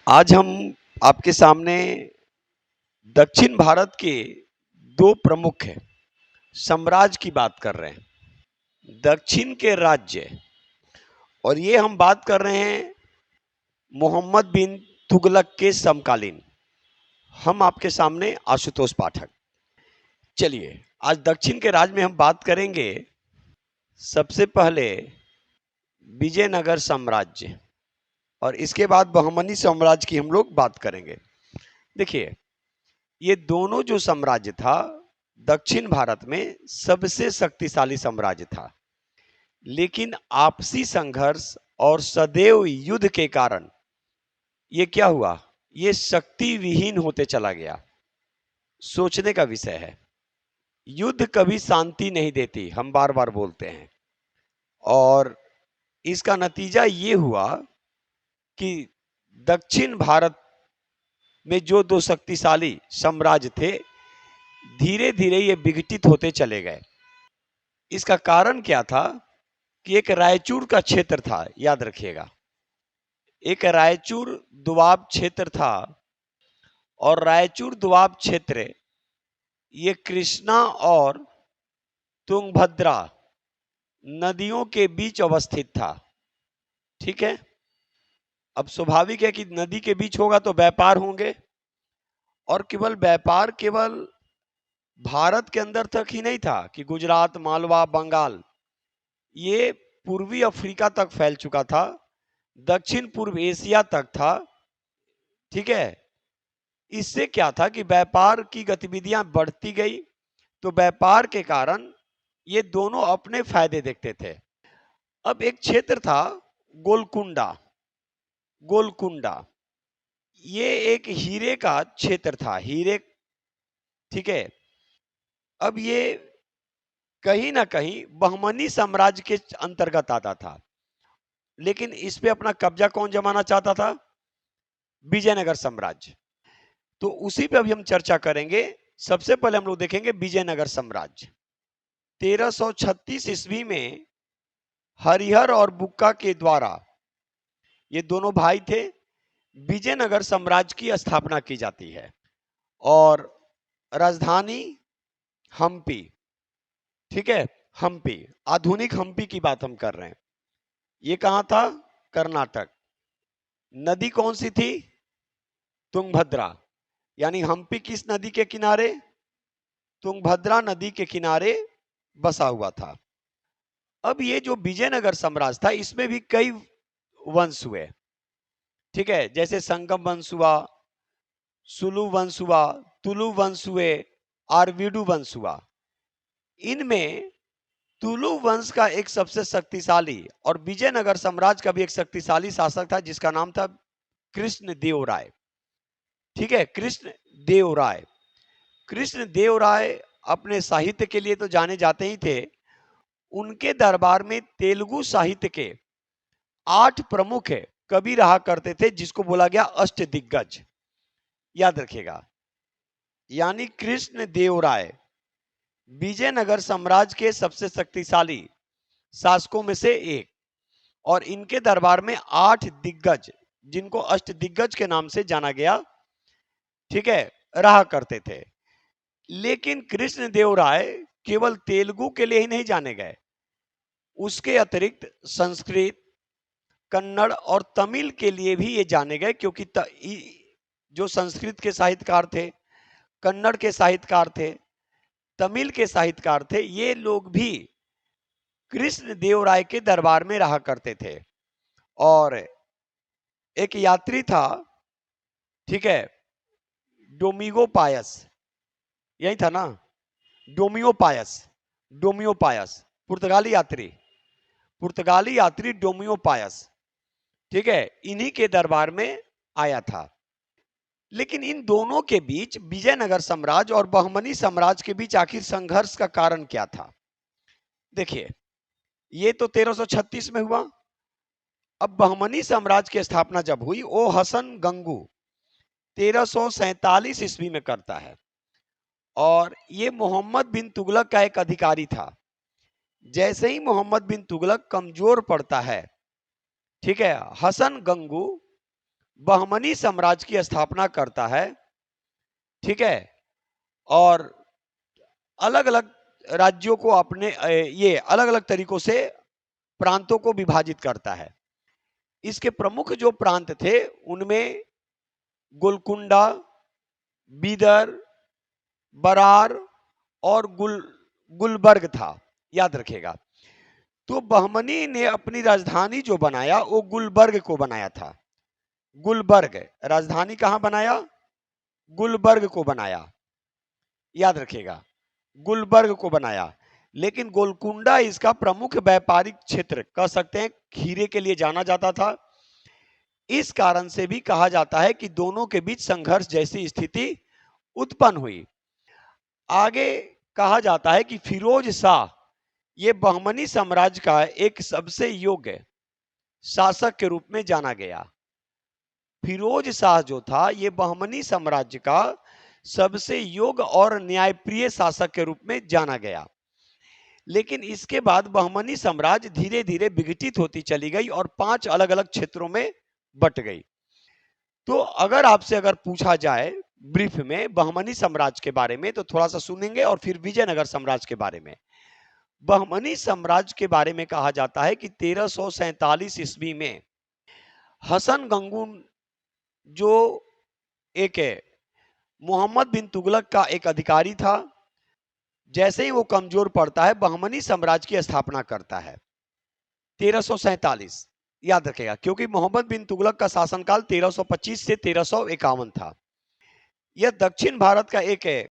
आज हम आपके सामने दक्षिण भारत के दो प्रमुख साम्राज्य की बात कर रहे हैं, दक्षिण के राज्य। और ये हम बात कर रहे हैं मोहम्मद बिन तुगलक के समकालीन। हम आपके सामने आशुतोष पाठक। चलिए, आज दक्षिण के राज्य में हम बात करेंगे सबसे पहले विजयनगर साम्राज्य, और इसके बाद बहमनी साम्राज्य की हम लोग बात करेंगे। देखिए, ये दोनों जो साम्राज्य था दक्षिण भारत में सबसे शक्तिशाली साम्राज्य था, लेकिन आपसी संघर्ष और सदैव युद्ध के कारण ये क्या हुआ, ये शक्ति विहीन होते चला गया। सोचने का विषय है। युद्ध कभी शांति नहीं देती, हम बार बार बोलते हैं, और इसका नतीजा ये हुआ कि दक्षिण भारत में जो दो शक्तिशाली साम्राज्य थे धीरे धीरे ये विघटित होते चले गए। इसका कारण क्या था कि एक रायचूर का क्षेत्र था, याद रखिएगा, एक रायचूर दोआब क्षेत्र था, और रायचूर दोआब क्षेत्र ये कृष्णा और तुंगभद्रा नदियों के बीच अवस्थित था। ठीक है, अब स्वाभाविक है कि नदी के बीच होगा तो व्यापार होंगे, और केवल व्यापार केवल भारत के अंदर तक ही नहीं था कि गुजरात, मालवा, बंगाल, ये पूर्वी अफ्रीका तक फैल चुका था, दक्षिण पूर्व एशिया तक था। ठीक है, इससे क्या था कि व्यापार की गतिविधियां बढ़ती गई, तो व्यापार के कारण ये दोनों अपने फायदे देखते थे। अब एक क्षेत्र था गोलकुंडा। गोलकुंडा ये एक हीरे का क्षेत्र था, हीरे। ठीक है, अब ये कहीं ना कहीं बहमनी साम्राज्य के अंतर्गत आता था, लेकिन इस पे अपना कब्जा कौन जमाना चाहता था? विजयनगर साम्राज्य। तो उसी पे अभी हम चर्चा करेंगे। सबसे पहले हम लोग देखेंगे विजयनगर साम्राज्य। 1336 ईस्वी में हरिहर और बुक्का के द्वारा, ये दोनों भाई थे, विजयनगर साम्राज्य की स्थापना की जाती है, और राजधानी हम्पी। ठीक है, हम्पी, आधुनिक हम्पी की बात हम कर रहे हैं। ये कहां था? कर्नाटक। नदी कौन सी थी? तुंगभद्रा। यानी हम्पी किस नदी के किनारे? तुंगभद्रा नदी के किनारे बसा हुआ था। अब ये जो विजयनगर साम्राज्य था इसमें भी कई वंश हुए। ठीक है, जैसे संगम वंश हुआ, सुलु वंश हुआ, तुलु वंश हुए, आरवीडू वंश हुआ। इनमें तुलु वंश का एक सबसे शक्तिशाली और विजयनगर साम्राज्य का भी एक शक्तिशाली शासक था जिसका नाम था कृष्णदेव राय। ठीक है, कृष्णदेव राय। कृष्णदेव राय अपने साहित्य के लिए तो जाने जाते ही थे। उनके दरबार में तेलुगु साहित्य के 8 प्रमुख कवि रहा करते थे, जिसको बोला गया अष्टदिग्गज। याद रखिएगा, यानी कृष्णदेव राय विजयनगर साम्राज्य के सबसे शक्तिशाली शासकों में से एक, और इनके दरबार में 8 दिग्गज, जिनको अष्टदिग्गज के नाम से जाना गया, ठीक है, रहा करते थे। लेकिन कृष्णदेव राय केवल तेलुगु के लिए ही नहीं जाने गए, उसके अतिरिक्त संस्कृत, कन्नड़ और तमिल के लिए भी ये जाने गए, क्योंकि जो संस्कृत के साहित्यकार थे, कन्नड़ के साहित्यकार थे, तमिल के साहित्यकार थे, ये लोग भी कृष्णदेव राय के दरबार में रहा करते थे। और एक यात्री था, ठीक है, डोमिगो पायस, यही था ना? डोमियो पायस, डोमियो पायस, पुर्तगाली यात्री डोमियो पायस, ठीक है, इन्हीं के दरबार में आया था। लेकिन इन दोनों के बीच, विजयनगर साम्राज्य और बहमनी साम्राज्य के बीच आखिर संघर्ष का कारण क्या था? देखिए, ये तो 1336 में हुआ। अब बहमनी साम्राज्य की स्थापना जब हुई, ओ हसन गंगू 1347 ईस्वी में करता है, और ये मोहम्मद बिन तुगलक का एक अधिकारी था। जैसे ही मोहम्मद बिन तुगलक कमजोर पड़ता है, ठीक है, हसन गंगू बहमनी साम्राज्य की स्थापना करता है, ठीक है, और अलग अलग राज्यों को अपने ये अलग अलग तरीकों से प्रांतों को विभाजित करता है। इसके प्रमुख जो प्रांत थे उनमें गोलकुंडा, बीदर, बरार और गुलबर्ग था, याद रखिएगा। तो बहमनी ने अपनी राजधानी जो बनाया वो गुलबर्ग को बनाया था। गुलबर्ग राजधानी कहां बनाया? गुलबर्ग को बनाया, याद रखिएगा, गुलबर्ग को बनाया। लेकिन गोलकुंडा इसका प्रमुख व्यापारिक क्षेत्र कह सकते हैं, खीरे के लिए जाना जाता था। इस कारण से भी कहा जाता है कि दोनों के बीच संघर्ष जैसी स्थिति उत्पन्न हुई। आगे कहा जाता है कि फिरोज शाह ये बहमनी साम्राज्य का एक सबसे योग्य शासक के रूप में जाना गया। फिरोज शाह जो था ये बहमनी साम्राज्य का सबसे योग्य और न्यायप्रिय शासक के रूप में जाना गया। लेकिन इसके बाद बहमनी साम्राज्य धीरे धीरे विघटित होती चली गई और 5 अलग अलग क्षेत्रों में बट गई। तो अगर पूछा जाए ब्रीफ में बहमनी साम्राज्य के बारे में तो थोड़ा सा सुनेंगे और फिर विजयनगर साम्राज्य के बारे में। बहमनी साम्राज्य के बारे में कहा जाता है कि 1347 ईस्वी में हसन गंगून जो एक मोहम्मद बिन तुगलक का एक अधिकारी था, जैसे ही वो कमजोर पड़ता है बहमनी साम्राज्य की स्थापना करता है। 1347 याद रखेगा, क्योंकि मोहम्मद बिन तुगलक का शासनकाल 1325 से 1351 था। यह दक्षिण भारत का एक